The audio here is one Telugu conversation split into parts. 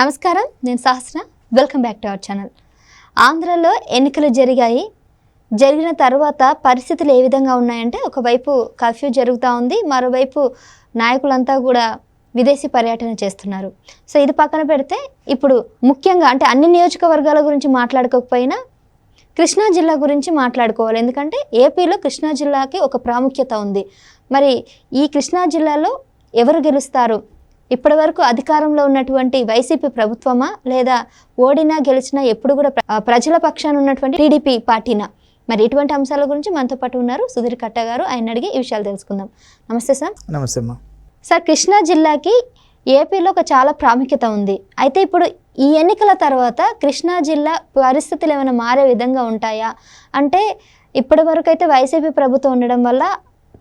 నమస్కారం, నేను Sahasra. Welcome back to our channel. ఆంధ్రలో ఎన్నికలు జరిగిన తర్వాత పరిస్థితులు ఏ విధంగా ఉన్నాయంటే, ఒకవైపు కర్ఫ్యూ జరుగుతూ ఉంది, మరోవైపు నాయకులంతా కూడా విదేశీ పర్యటన చేస్తున్నారు. సో ఇది పక్కన పెడితే ఇప్పుడు ముఖ్యంగా అంటే అన్ని నియోజకవర్గాల గురించి మాట్లాడుకోకపోయినా కృష్ణా జిల్లా గురించి మాట్లాడుకోవాలి. ఎందుకంటే ఏపీలో కృష్ణా జిల్లాకి ఒక ప్రాముఖ్యత ఉంది. మరి ఈ కృష్ణా జిల్లాలో ఎవరు గెలుస్తారు? ఇప్పటి వరకు అధికారంలో ఉన్నటువంటి వైసీపీ ప్రభుత్వమా, లేదా ఓడినా గెలిచినా ఎప్పుడు కూడా ప్రజల పక్షాన ఉన్నటువంటి టీడీపీ పార్టీనా? మరి ఇటువంటి అంశాల గురించి మనతో పాటు ఉన్నారు సుధీర్ కట్ట గారు. ఆయన అడిగి ఈ విషయాలు తెలుసుకుందాం. నమస్తే సార్. నమస్తే అమ్మా. సార్, కృష్ణా జిల్లాకి ఏపీలో ఒక చాలా ప్రాముఖ్యత ఉంది. అయితే ఇప్పుడు ఈ ఎన్నికల తర్వాత కృష్ణా జిల్లా పరిస్థితులు ఏమైనా మారే విధంగా ఉంటాయా? అంటే ఇప్పటి వరకు అయితే వైసీపీ ప్రభుత్వం ఉండడం వల్ల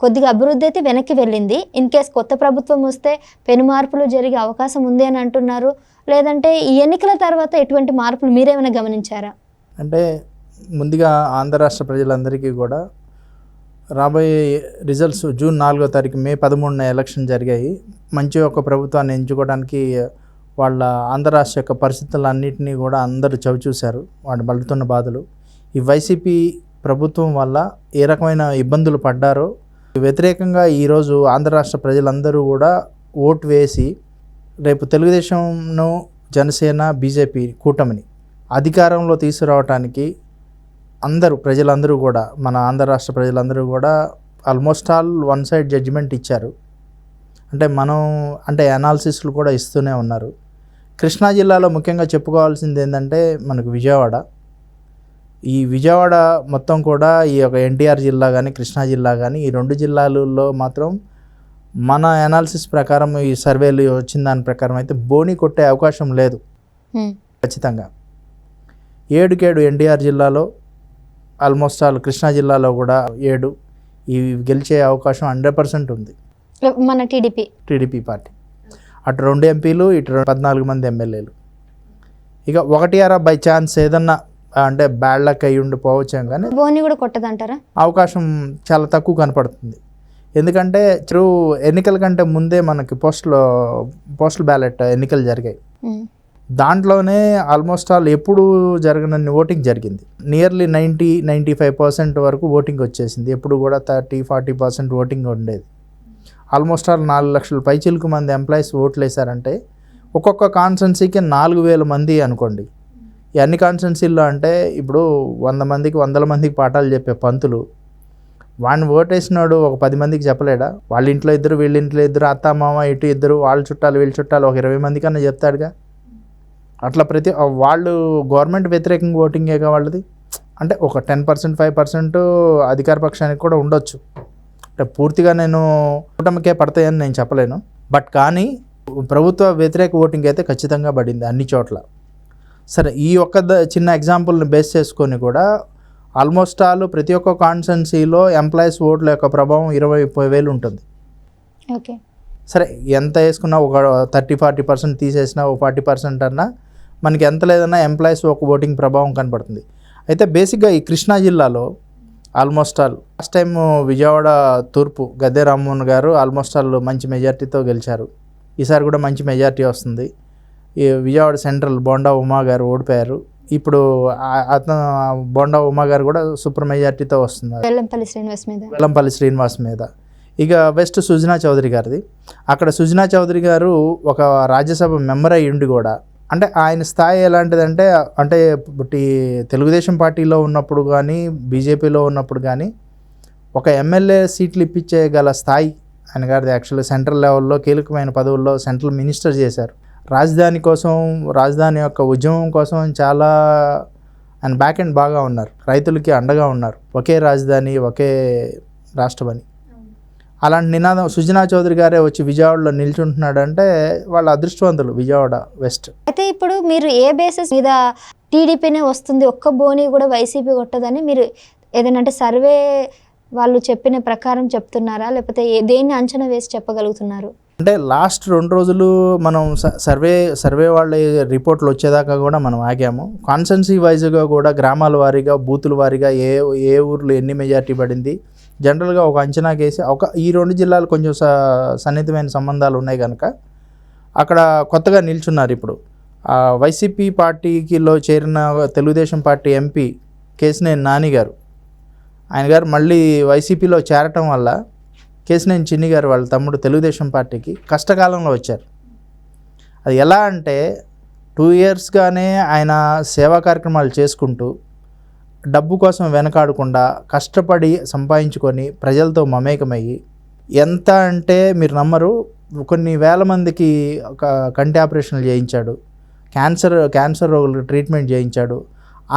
కొద్దిగా అభివృద్ధి అయితే వెనక్కి వెళ్ళింది. ఇన్ కేస్ కొత్త ప్రభుత్వం వస్తే పెను మార్పులు జరిగే అవకాశం ఉంది అని అంటున్నారు. లేదంటే ఈ ఎన్నికల తర్వాత ఎటువంటి మార్పులు మీరేమైనా గమనించారా? అంటే ముందుగా ఆంధ్ర రాష్ట్ర ప్రజలందరికీ కూడా రాబోయే రిజల్ట్స్ జూన్ 4వ తారీఖు మే 13న ఎలక్షన్ జరిగాయి. మంచి ఒక ప్రభుత్వాన్ని ఎంచుకోవడానికి వాళ్ళ ఆంధ్ర రాష్ట్ర యొక్క పరిస్థితులన్నింటినీ కూడా అందరూ చవిచూశారు, వాళ్ళు పడుతున్న బాధలు. ఈ వైసీపీ ప్రభుత్వం వల్ల ఏ రకమైన ఇబ్బందులు పడ్డారో వ్యతిరేకంగా ఈరోజు ఆంధ్ర రాష్ట్ర ప్రజలందరూ కూడా ఓటు వేసి రేపు తెలుగుదేశంను, జనసేన, బీజేపీ కూటమిని అధికారంలో తీసుకురావడానికి ప్రజలందరూ కూడా, మన ఆంధ్ర రాష్ట్ర ప్రజలందరూ కూడా almost all one side judgement ఇచ్చారు. అంటే అనాలిసిస్లు కూడా ఇస్తూనే ఉన్నారు. కృష్ణా జిల్లాలో ముఖ్యంగా చెప్పుకోవాల్సింది ఏంటంటే మనకు ఈ విజయవాడ మొత్తం కూడా ఈ యొక్క ఎన్టీఆర్ జిల్లా కానీ కృష్ణా జిల్లా కానీ ఈ రెండు జిల్లాలలో మాత్రం మన అనాలిసిస్ ప్రకారం, ఈ సర్వేలు వచ్చిన దాని ప్రకారం అయితే బోని కొట్టే అవకాశం లేదు. ఖచ్చితంగా 7 ఎన్టీఆర్ జిల్లాలో, ఆల్మోస్ట్ ఆల్ కృష్ణా జిల్లాలో కూడా 7 ఇవి గెలిచే అవకాశం 100% ఉంది మన టీడీపీ పార్టీ. అటు 2 ఎంపీలు, ఇటు 14 మంది ఎమ్మెల్యేలు. ఇక 1 బై ఛాన్స్ ఏదన్నా అంటే బ్యాడ్ లక్ అయ్యి ఉండిపోవచ్చు, కానీ బోని కూడా కొట్టదంటారా? అవకాశం చాలా తక్కువ కనపడుతుంది. ఎందుకంటే ఎన్నికల కంటే ముందే మనకి పోస్టల్ బ్యాలెట్ ఎన్నికలు జరిగాయి. దాంట్లోనే ఆల్మోస్ట్ ఆల్ ఎప్పుడు జరగనన్ని ఓటింగ్ జరిగింది. నియర్లీ 90-95% వరకు ఓటింగ్ వచ్చేసింది. ఎప్పుడు కూడా 30-40% ఓటింగ్ ఉండేది. ఆల్మోస్ట్ ఆల్ 4 లక్షల పైచిలకు మంది ఎంప్లాయీస్ ఓట్లు వేశారంటే ఒక్కొక్క కాన్స్టెన్సీకి 4,000 మంది అనుకోండి. ఈ అన్ని కాన్స్టెన్సీల్లో అంటే ఇప్పుడు 100 మందికి పాఠాలు చెప్పే పంతులు వాడిని ఓటేసినాడు ఒక 10 మందికి చెప్పలేడా? వాళ్ళ ఇంట్లో 2, వీళ్ళ ఇంట్లో 2, అత్త మామ ఇటు 2, వాళ్ళ చుట్టాలు వీళ్ళ చుట్టాలు ఒక 20 మంది కన్నా చెప్తాడుగా. అట్లా వాళ్ళు గవర్నమెంట్ వ్యతిరేకంగా ఓటింగేగా వాళ్ళది. అంటే ఒక 10%, 5% అధికార పక్షానికి కూడా ఉండొచ్చు. అంటే పూర్తిగా నేను కూటమికే పడతాయని నేను చెప్పలేను. బట్ కానీ ప్రభుత్వ వ్యతిరేక ఓటింగ్ అయితే ఖచ్చితంగా పడింది అన్ని చోట్ల. సరే, ఈ ఒక్క చిన్న ఎగ్జాంపుల్ని బేస్ చేసుకొని కూడా ఆల్మోస్ట్ ఆల్ ప్రతి ఒక్క కాన్స్టెన్సీలో ఎంప్లాయీస్ ఓట్ల యొక్క ప్రభావం 20,000 ఉంటుంది. ఓకే, సరే, ఎంత వేసుకున్నా ఒక 30-40% తీసేసినా ఒక 40% అన్నా మనకి ఎంత లేదన్నా ఎంప్లాయీస్ ఒక ఓటింగ్ ప్రభావం కనపడుతుంది. అయితే బేసిక్గా ఈ కృష్ణా జిల్లాలో almost all last time Vijayawada తూర్పు గద్దె రామ్మోహన్ గారు ఆల్మోస్ట్ ఆల్ మంచి మెజార్టీతో గెలిచారు. ఈసారి కూడా మంచి మెజార్టీ వస్తుంది. ఈ విజయవాడ సెంట్రల్ బోండా ఉమా గారు ఓడిపోయారు. ఇప్పుడు అతను బోండా ఉమా గారు కూడా సూపర్ మెజార్టీతో వస్తున్నారు వెల్లంపల్లి శ్రీనివాస్ మీద. ఇక వెస్ట్ సుజనా చౌదరి గారిది. అక్కడ సుజనా చౌదరి గారు ఒక రాజ్యసభ మెంబర్ అయ్యి ఉండి కూడా, అంటే ఆయన స్థాయి ఎలాంటిదంటే, అంటే తెలుగుదేశం పార్టీలో ఉన్నప్పుడు కానీ బీజేపీలో ఉన్నప్పుడు కానీ ఒక ఎమ్మెల్యే సీట్లు ఇప్పించేయగల స్థాయి ఆయన గారిది. యాక్చువల్లీ సెంట్రల్ లెవెల్లో కీలకమైన పదవుల్లో సెంట్రల్ మినిస్టర్ చేశారు. రాజధాని యొక్క ఉద్యమం కోసం చాలా ఆయన బ్యాక్ ఎండ్ బాగా ఉన్నారు. రైతులకి అండగా ఉన్నారు. ఒకే రాజధాని, ఒకే రాష్ట్రమని. అలాంటి నినాదం సుజనా చౌదరి గారే వచ్చి విజయవాడలో నిల్చుంటున్నాడంటే వాళ్ళ అదృష్టవంతులు విజయవాడ వెస్ట్. అయితే ఇప్పుడు మీరు ఏ బేసిస్ మీద టీడీపీనే వస్తుంది, ఒక్క బోని కూడా వైసీపీ కొట్టదని మీరు ఏదైనా సర్వే వాళ్ళు చెప్పిన ప్రకారం చెప్తున్నారా, లేకపోతే దేన్ని అంచనా వేసి చెప్పగలుగుతున్నారు? అంటే లాస్ట్ 2 రోజులు మనం సర్వే వాళ్ళ రిపోర్ట్లు వచ్చేదాకా కూడా మనం ఆగాము. కాన్స్టెన్సీ వైజ్గా కూడా గ్రామాల వారీగా, బూతుల వారీగా ఏ ఊర్లో ఎన్ని మెజార్టీ పడింది జనరల్గా ఒక అంచనా కేసి ఈ 2 జిల్లాలు కొంచెం సన్నిహితమైన సంబంధాలు ఉన్నాయి కనుక అక్కడ కొత్తగా నిల్చున్నారు. ఇప్పుడు వైసీపీ పార్టీకిలో చేరిన తెలుగుదేశం పార్టీ ఎంపీ కేశినేని నాని గారు, ఆయన గారు మళ్ళీ వైసీపీలో చేరటం వల్ల కేశినేని చిన్ని గారు వాళ్ళ తమ్ముడు తెలుగుదేశం పార్టీకి కష్టకాలంలో వచ్చారు. అది ఎలా అంటే 2 ఇయర్స్గానే ఆయన సేవా కార్యక్రమాలు చేసుకుంటూ డబ్బు కోసం వెనకాడకుండా కష్టపడి సంపాదించుకొని ప్రజలతో మమేకమయ్యి, ఎంత అంటే మీరు నమ్మరు, కొన్ని వేల మందికి ఒక కంటి ఆపరేషన్లు చేయించాడు, క్యాన్సర్ రోగులకు ట్రీట్మెంట్ చేయించాడు,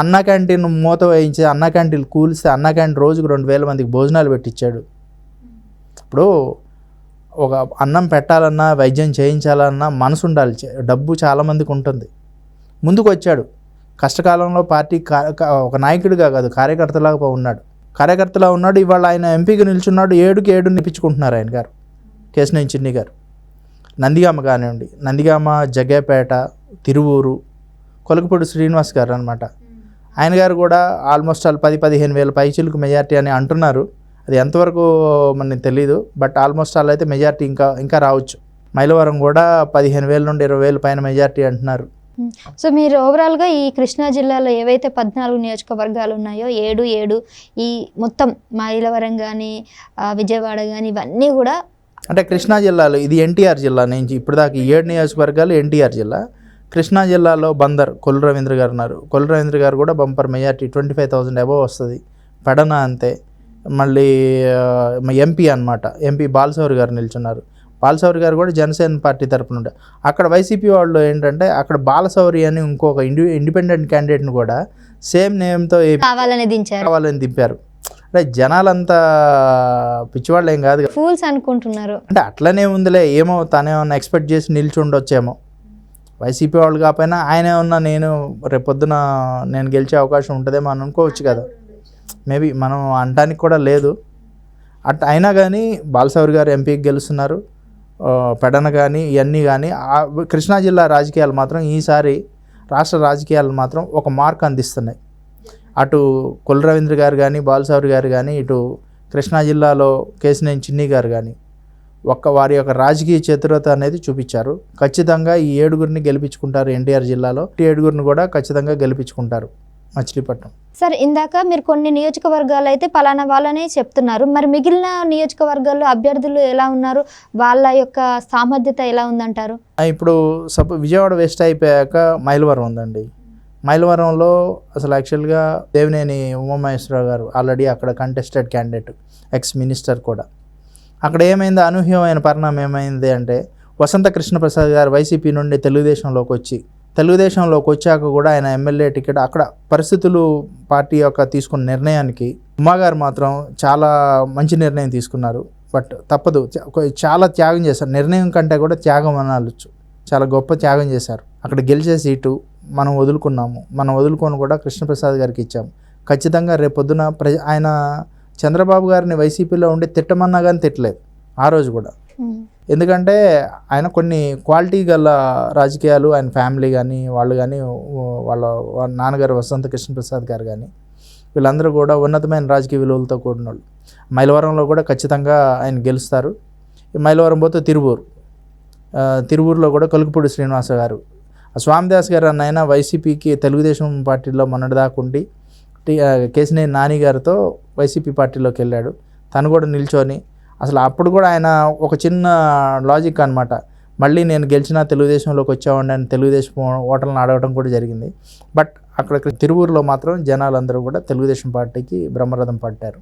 అన్న క్యాంటీన్ మూత వేయించి అన్న క్యాంటీన్లు కూలిస్తే అన్న క్యాంటీన్ రోజుకు 2,000 మందికి భోజనాలు పెట్టించాడు. ఇప్పుడు ఒక అన్నం పెట్టాలన్నా వైద్యం చేయించాలన్నా మనసు ఉండాలి, డబ్బు చాలామందికి ఉంటుంది. ముందుకు వచ్చాడు, కష్టకాలంలో పార్టీ ఒక నాయకుడిగా కాదు కార్యకర్తలాగా ఉన్నాడు. ఇవాళ ఆయన ఎంపీగా నిల్చున్నాడు, 7కి 7 నిప్పించుకుంటున్నారు ఆయన గారు కేశినేని చిన్ని గారు. నందిగామ కానివ్వండి, నందిగామ, జగ్గేపేట, తిరువూరు, కొలకపూడి శ్రీనివాస్ గారు అనమాట, ఆయన గారు కూడా ఆల్మోస్ట్ 10-15 వేల పైచిలకు మెజార్టీ అని అంటున్నారు. అది ఎంతవరకు మనకి తెలీదు, బట్ ఆల్మోస్ట్ అయితే మెజార్టీ ఇంకా రావచ్చు. మైలవరం కూడా 15,000 నుండి 20,000 పైన మెజార్టీ అంటున్నారు. సో మీరు ఓవరాల్గా ఈ కృష్ణా జిల్లాలో ఏవైతే 14 నియోజకవర్గాలు ఉన్నాయో 7 ఈ మొత్తం మైలవరం కానీ విజయవాడ కానీ ఇవన్నీ కూడా అంటే కృష్ణా జిల్లాలో ఇది ఎన్టీఆర్ జిల్లా నుంచి ఇప్పుడు దాకా 7 నియోజకవర్గాలు ఎన్టీఆర్ జిల్లా. కృష్ణా జిల్లాలో బందర్ కొల్లు రవీంద్ర గారు ఉన్నారు. కొల్లు రవీంద్ర గారు కూడా బంపర్ మెజార్టీ 25,000 అబవ్ వస్తుంది. పెడన అంతే. మళ్ళీ ఎంపీ అనమాట, ఎంపీ బాలశౌరి గారు నిల్చున్నారు. బాలశౌరి గారు కూడా జనసేన పార్టీ తరపున ఉండే. అక్కడ వైసీపీ వాళ్ళు ఏంటంటే అక్కడ బాలశౌరి అని ఇంకొక ఇండిపెండెంట్ క్యాండిడేట్ని కూడా సేమ్ నేమ్తో కావాలని దింపారు. అంటే జనాలంతా పిచ్చివాళ్ళు ఏం కాదు, ఫూల్స్ అనుకుంటున్నారు. అంటే అట్లనే ఉందిలే, ఏమో తనేమన్నా ఎక్స్పెక్ట్ చేసి నిల్చుండొచ్చేమో. వైసీపీ వాళ్ళు కాకపోయినా ఆయన ఏమన్నా రేపొద్దున నేను గెలిచే అవకాశం ఉంటుందేమో అని అనుకోవచ్చు కదా. మేబీ మనం అనటానికి కూడా లేదు. అయినా కానీ బాలశౌరి గారు ఎంపీకి గెలుస్తున్నారు. పెడన కానీ ఇవన్నీ కానీ కృష్ణా జిల్లా రాజకీయాలు మాత్రం ఈసారి రాష్ట్ర రాజకీయాలు మాత్రం ఒక మార్క్ అందిస్తున్నాయి. అటు కొల్లు రవీంద్ర గారు కానీ బాలశౌరి గారు కానీ, ఇటు కృష్ణా జిల్లాలో కేశినేని చిన్ని గారు కానీ వారి యొక్క రాజకీయ చతురత అనేది చూపించారు. ఖచ్చితంగా ఈ 7గురిని గెలిపించుకుంటారు. ఎన్టీఆర్ జిల్లాలో 7గురిని కూడా ఖచ్చితంగా గెలిపించుకుంటారు మచిలీపట్నం. సార్, ఇందాక మీరు కొన్ని నియోజకవర్గాలు అయితే పలానా వాళ్ళనే చెప్తున్నారు, మరి మిగిలిన నియోజకవర్గాల్లో అభ్యర్థులు ఎలా ఉన్నారు, వాళ్ళ యొక్క సామర్థ్యత ఎలా ఉందంటారు? ఇప్పుడు విజయవాడ వెస్ట్ అయిపోయాక మైలవరం ఉందండి. మైలవరంలో అసలు యాక్చువల్గా దేవినేని ఉమామహేశ్వరరావు గారు ఆల్రెడీ అక్కడ కంటెస్టెడ్ క్యాండిడేట్, ఎక్స్ మినిస్టర్ కూడా. అక్కడ ఏమైంది, అనూహ్యమైన పరిణామం ఏమైంది అంటే వసంత కృష్ణప్రసాద్ గారు వైసీపీ నుండి తెలుగుదేశంలోకి వచ్చాక కూడా ఆయన ఎమ్మెల్యే టికెట్ అక్కడ పరిస్థితులు పార్టీ యొక్క తీసుకున్న నిర్ణయానికి ఉమాగారు మాత్రం చాలా మంచి నిర్ణయం తీసుకున్నారు. బట్ తప్పదు, చాలా త్యాగం చేశారు. నిర్ణయం కంటే కూడా త్యాగం అనవచ్చు, చాలా గొప్ప త్యాగం చేశారు. అక్కడ గెలిచే సీటు మనం వదులుకొని కూడా కృష్ణప్రసాద్ గారికి ఇచ్చాము. ఖచ్చితంగా రేపొద్దున ఆయన చంద్రబాబు గారిని వైసీపీలో ఉండి తిట్టమన్నా కానీ తిట్టలేదు ఆ రోజు కూడా. ఎందుకంటే ఆయన కొన్ని క్వాలిటీ గల రాజకీయాలు, ఆయన ఫ్యామిలీ కానీ వాళ్ళు కానీ వాళ్ళ నాన్నగారు వసంత కృష్ణప్రసాద్ గారు కానీ వీళ్ళందరూ కూడా ఉన్నతమైన రాజకీయ విలువలతో కూడిన వాళ్ళు. మైలవరంలో కూడా ఖచ్చితంగా ఆయన గెలుస్తారు. మైలవరం పోతే తిరువూరులో కూడా కొలకపూడి శ్రీనివాస గారు, స్వామిదాస్ గారు అన్న వైసీపీకి తెలుగుదేశం పార్టీలో మొన్నటిదాకా ఉండి కేశినేని నాని గారితో వైసీపీ పార్టీలోకి వెళ్ళాడు. తను కూడా నిల్చొని అసలు అప్పుడు కూడా ఆయన ఒక చిన్న లాజిక్ అనమాట, మళ్ళీ నేను గెలిచినా తెలుగుదేశంలోకి వచ్చామండి అని తెలుగుదేశం ఓటర్లను అడగడం కూడా జరిగింది. బట్ అక్కడ తిరువూరులో మాత్రం జనాలందరూ కూడా తెలుగుదేశం పార్టీకి బ్రహ్మరథం పట్టారు.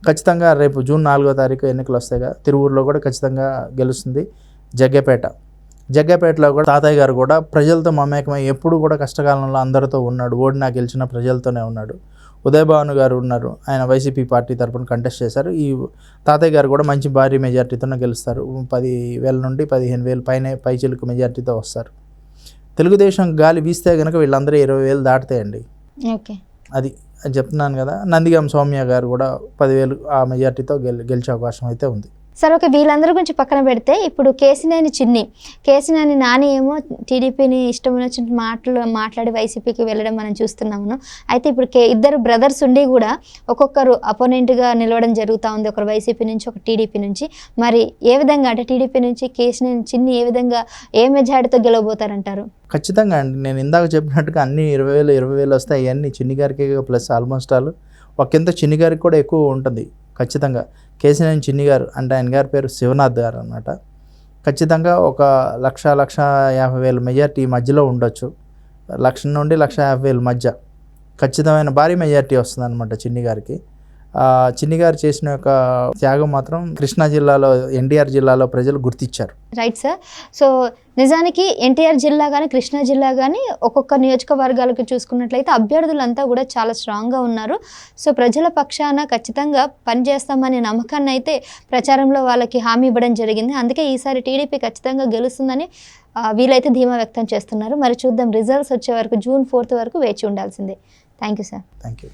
ఖచ్చితంగా రేపు జూన్ 4వ తారీఖు ఎన్నికలు వస్తాయిగా, తిరువూరులో కూడా ఖచ్చితంగా గెలుస్తుంది. జగ్గేపేటలో కూడా తాతయ్య గారు కూడా ప్రజలతో మమేకమై ఎప్పుడు కూడా కష్టకాలంలో అందరితో ఉన్నాడు. ఓడినా గెలిచిన ప్రజలతోనే ఉన్నాడు. ఉదయభాను గారు ఉన్నారు, ఆయన వైసీపీ పార్టీ తరఫున కంటెస్ట్ చేశారు. ఈ తాతయ్య గారు కూడా మంచి భారీ మెజార్టీతోనే గెలుస్తారు. 10,000 నుండి 15,000 పైచిలకు మెజార్టీతో వస్తారు. తెలుగుదేశం గాలి వీస్తే కనుక వీళ్ళందరూ 20,000 దాటుతాయండి. ఓకే, అది చెప్తున్నాను కదా. నందిగామ సౌమ్య గారు కూడా 10,000 ఆ మెజార్టీతో గెలిచే అవకాశం అయితే ఉంది. సరే ఓకే, వీళ్ళందరి గురించి పక్కన పెడితే ఇప్పుడు కేసినేని నాని ఏమో టీడీపీని ఇష్టం వచ్చిన మాట్లాడి వైసీపీకి వెళ్ళడం మనం చూస్తున్నాము. అయితే ఇప్పుడు ఇద్దరు బ్రదర్స్ ఉండి కూడా ఒక్కొక్కరు అపోనెంట్గా నిలవడం జరుగుతూ ఉంది, ఒకరు వైసీపీ నుంచి ఒక టీడీపీ నుంచి. మరి ఏ విధంగా అంటే టీడీపీ నుంచి కేసినేని చిన్ని ఏ విధంగా ఏ మెజారిటీతో గెలవబోతారంటారు? ఖచ్చితంగా అండి, నేను ఇందాక చెప్పినట్టుగా అన్ని 20,000 వస్తాయి. అవన్నీ చిన్ని గారికి ప్లస్ ఆల్మోస్ట్ ఆల్ ఒకంత చిన్ని గారికి కూడా ఎక్కువ ఉంటుంది ఖచ్చితంగా. కేసినేని చిన్ని గారు అంటే ఆయన గారి పేరు శివనాథ్ గారు అన్నమాట. ఖచ్చితంగా ఒక 1,50,000 మెజార్టీ మధ్యలో ఉండొచ్చు. 1,00,000 నుండి 1,50,000 మధ్య ఖచ్చితమైన భారీ మెజార్టీ వస్తుంది అనమాట చిన్ని గారికి. చిన్ని గారు చేసిన యొక్క త్యాగం మాత్రం కృష్ణా జిల్లాలో, ఎన్టీఆర్ జిల్లాలో ప్రజలు గుర్తించారు. Right sir. సో నిజానికి ఎన్టీఆర్ జిల్లా కానీ కృష్ణా జిల్లా కానీ ఒక్కొక్క నియోజకవర్గాలకు చూసుకున్నట్లయితే అభ్యర్థులంతా కూడా చాలా స్ట్రాంగ్గా ఉన్నారు. సో ప్రజల పక్షాన ఖచ్చితంగా పనిచేస్తామనే నమ్మకాన్ని అయితే ప్రచారంలో వాళ్ళకి హామీ ఇవ్వడం జరిగింది. అందుకే ఈసారి టీడీపీ ఖచ్చితంగా గెలుస్తుందని వీలైతే ధీమా వ్యక్తం చేస్తున్నారు. మరి చూద్దాం, రిజల్ట్స్ వచ్చే వరకు June 4 వరకు వేచి ఉండాల్సిందే. Thank you sir. Thank you.